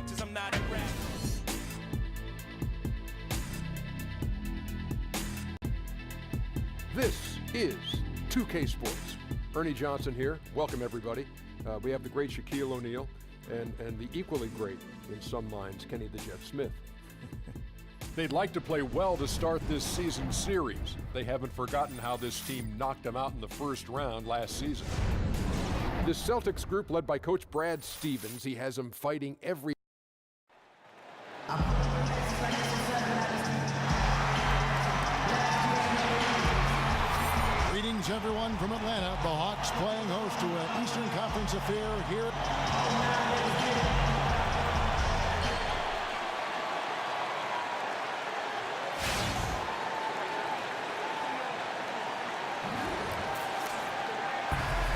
much as I'm not a rap. This is 2K Sports. Ernie Johnson here. Welcome, everybody. We have the great Shaquille O'Neal and the equally great, in some minds, Kenny the Jet Smith. They'd like to play well to start this season series. They haven't forgotten how this team knocked them out in the first round last season. This Celtics group, led by Coach Brad Stevens, he has them fighting every... Greetings, everyone, from Atlanta. The Hawks playing host to an Eastern Conference affair here.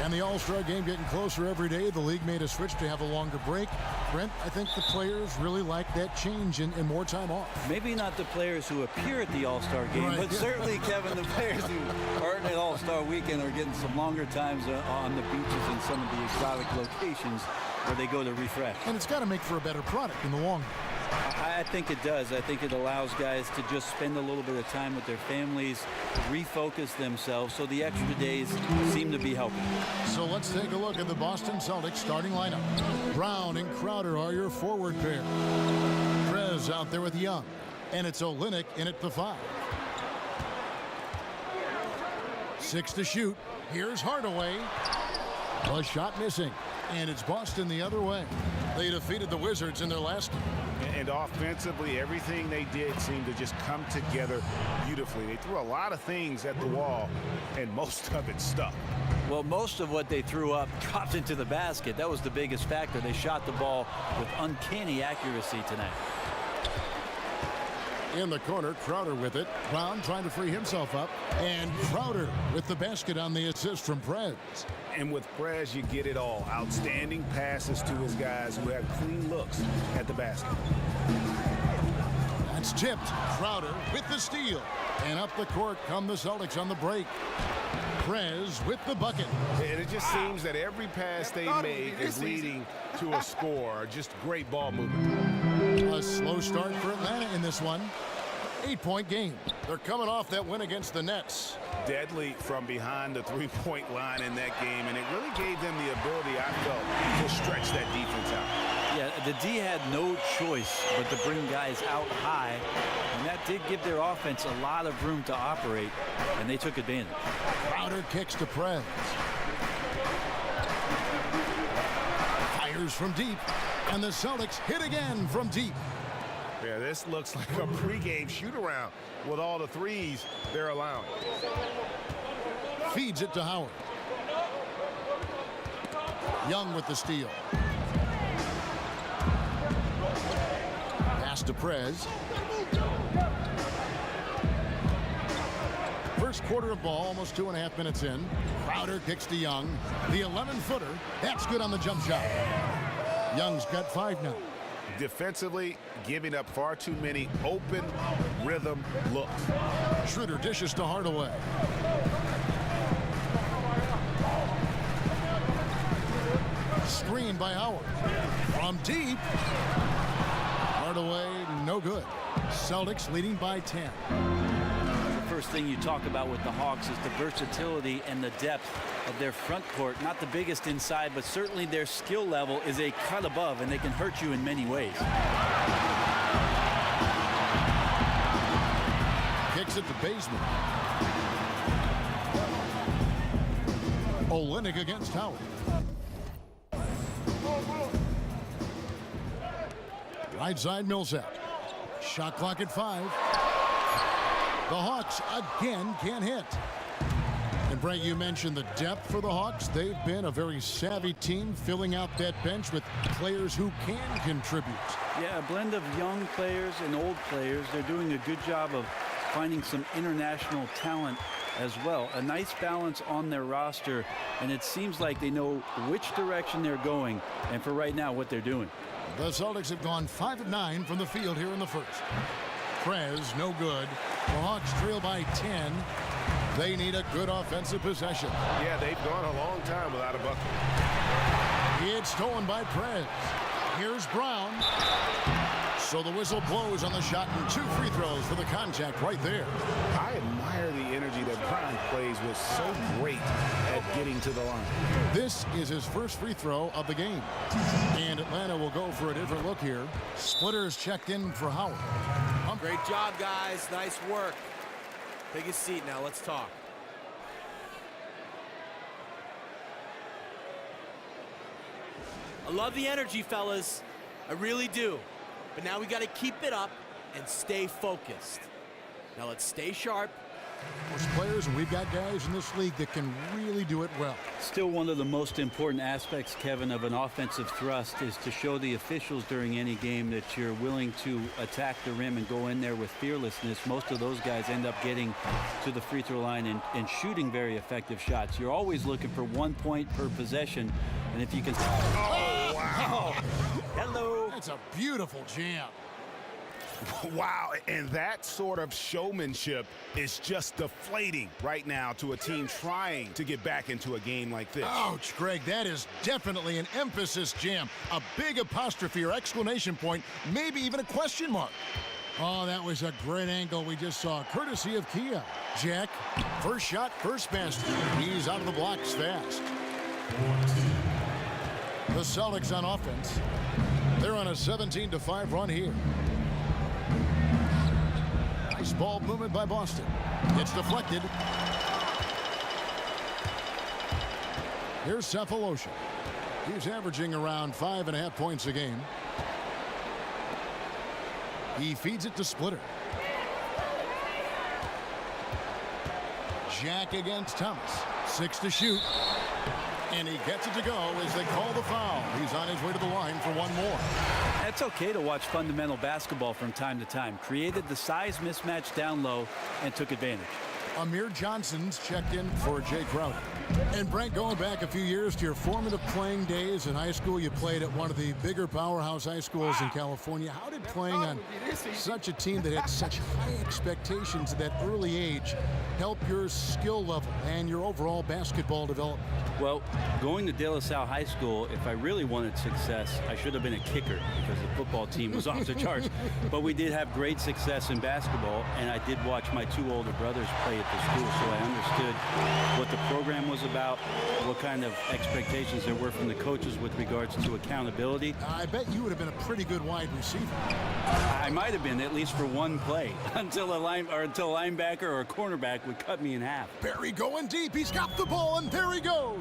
And the All-Star game getting closer every day. The league made a switch to have a longer break. Brent, I think the players really like that change and more time off. Maybe not the players who appear at the All-Star game, right, but certainly, Kevin, the players who are in the All-Star weekend are getting some longer times on the beaches and some of the exotic locations where they go to refresh. And it's got to make for a better product in the long run. I think it does. I think it allows guys to just spend a little bit of time with their families, refocus themselves, so the extra days seem to be helping. So let's take a look at the Boston Celtics starting lineup. Brown and Crowder are your forward pair. Prez out there with Young, and it's Olynyk in at the 5. 6 to shoot. Here's Hardaway. A shot missing, and it's Boston the other way. They defeated the Wizards in their last game. And offensively, everything they did seemed to just come together beautifully. They threw a lot of things at the wall, and most of it stuck. Well, most of what they threw up dropped into the basket. That was the biggest factor. They shot the ball with uncanny accuracy tonight. In the corner, Crowder with it. Brown trying to free himself up. And Crowder with the basket on the assist from Prez. And with Prez, you get it all. Outstanding passes to his guys who have clean looks at the basket. That's tipped. Crowder with the steal. And up the court come the Celtics on the break. Prez with the bucket. And it just seems that every pass they make is leading to a score. Just great ball movement. A slow start for Atlanta in this one. 8-point game. They're coming off that win against the Nets. Deadly from behind the three-point line in that game, and it really gave them the ability, I felt, to stretch that defense out. Yeah, the D had no choice but to bring guys out high, and that did give their offense a lot of room to operate, and they took advantage. Crowder kicks to Prez. Fires from deep, and the Celtics hit again from deep. Yeah, this looks like a pregame shoot-around with all the threes they're allowing. Feeds it to Howard. Young with the steal. Pass to Prez. First quarter of ball, almost 2.5 minutes in. Crowder kicks to Young. The 11-footer. That's good on the jump shot. Young's got 5 now. Defensively, giving up far too many open rhythm looks. Schroeder dishes to Hardaway. Screen by Howard. From deep. Hardaway, no good. Celtics leading by 10. The first thing you talk about with the Hawks is the versatility and the depth of their front court. Not the biggest inside, but certainly their skill level is a cut above, and they can hurt you in many ways. Kicks it to Bazemore. Olynyk against Howard. Right side Millsap. Shot clock at 5. The Hawks again can't hit. And Brent, you mentioned the depth for the Hawks. They've been a very savvy team, filling out that bench with players who can contribute. Yeah, a blend of young players and old players. They're doing a good job of finding some international talent as well. A nice balance on their roster, and it seems like they know which direction they're going, and for right now, what they're doing. The Celtics have gone 5 of 9 from the field here in the first. Prez, no good. The Hawks trail by 10. They need a good offensive possession. Yeah, they've gone a long time without a bucket. It's stolen by Prez. Here's Brown. So the whistle blows on the shot and 2 free throws for the contact right there. I admire the energy that Brown plays with, so great at getting to the line. This is his first free throw of the game. And Atlanta will go for a different look here. Splitters checked in for Howard. Great job, guys. Nice work. Take a seat now. Let's talk. I love the energy, fellas. I really do. But now we got to keep it up and stay focused. Now let's stay sharp. Most players, and we've got guys in this league that can really do it well. Still, one of the most important aspects, Kevin, of an offensive thrust is to show the officials during any game that you're willing to attack the rim and go in there with fearlessness. Most of those guys end up getting to the free throw line and shooting very effective shots. You're always looking for 1 point per possession, and if you can... Oh, wow. Hello. That's a beautiful jam. Wow, and that sort of showmanship is just deflating right now to a team trying to get back into a game like this. Ouch, Greg, that is definitely an emphasis jam. A big apostrophe or exclamation point, maybe even a question mark. Oh, that was a great angle we just saw, courtesy of Kia. Jack, first shot, first basket. He's out of the blocks fast. The Celtics on offense. They're on a 17-5 run here. Nice ball movement by Boston. It's deflected. Here's Cephalosha. He's averaging around 5.5 points a game. He feeds it to Splitter. Jack against Thomas. 6 to shoot. And he gets it to go as they call the foul. He's on his way to the line for one more. It's okay to watch fundamental basketball from time to time. Created the size mismatch down low and took advantage. Amir Johnson's checked in for Jay Crowder. And Brent, going back a few years to your formative playing days in high school, you played at one of the bigger powerhouse high schools in California. How did playing on such a team that had such high expectations at that early age help your skill level and your overall basketball development? Well, going to De La Salle High School, if I really wanted success, I should have been a kicker because the football team was off the charts. But we did have great success in basketball, and I did watch my 2 older brothers play at the school, so I understood what the program was about, what kind of expectations there were from the coaches with regards to accountability. I bet you would have been a pretty good wide receiver. I might have been, at least for one play, until a linebacker or a cornerback would cut me in half. Barry going deep. He's got the ball, and there he goes.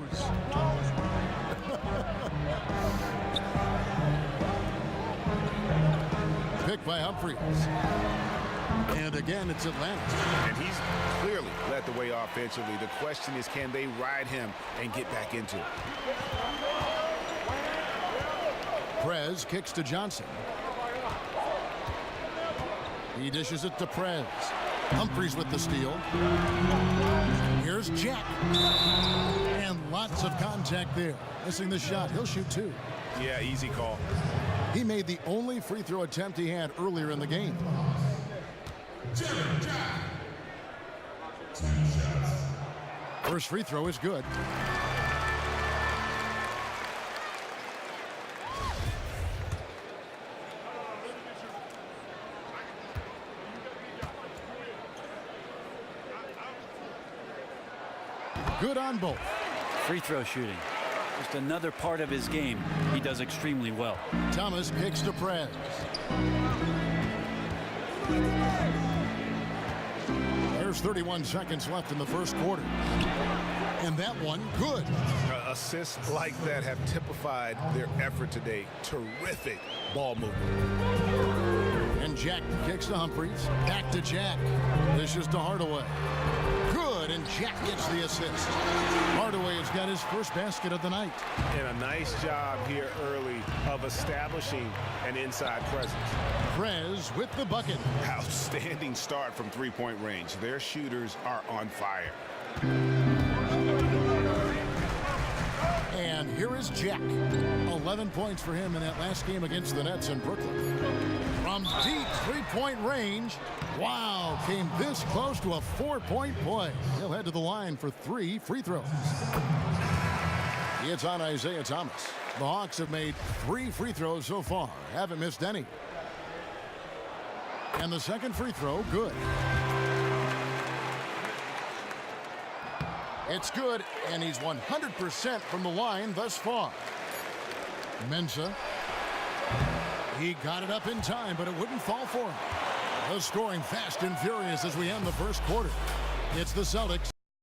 Pick by Humphries. And again, it's Atlanta. And he's clearly led the way offensively. The question is, can they ride him and get back into it? Prez kicks to Johnson. He dishes it to Prez. Humphries with the steal. Here's Jack. And lots of contact there. Missing the shot. He'll shoot 2. Yeah, easy call. He made the only free throw attempt he had earlier in the game. First free throw is good. Good on both. Free throw shooting. Just another part of his game he does extremely well. Thomas kicks to Prez. There's 31 seconds left in the first quarter. And that one, good. Assists like that have typified their effort today. Terrific ball movement. And Jack kicks to Humphries. Back to Jack. This is to Hardaway. Good, and Jack gets the assist. Hardaway has got his first basket of the night. And a nice job here early of establishing an inside presence. Prez with the bucket. Outstanding start from three-point range. Their shooters are on fire. And here is Jack. 11 points for him in that last game against the Nets in Brooklyn. From deep three-point range, wow, came this close to a 4-point play. He'll head to the line for 3 free throws. It's on Isaiah Thomas. The Hawks have made 3 free throws so far, haven't missed any. And the second free throw, good. It's good, and he's 100% from the line thus far. Mensah. He got it up in time, but it wouldn't fall for him. The scoring fast and furious as we end the first quarter. It's the Celtics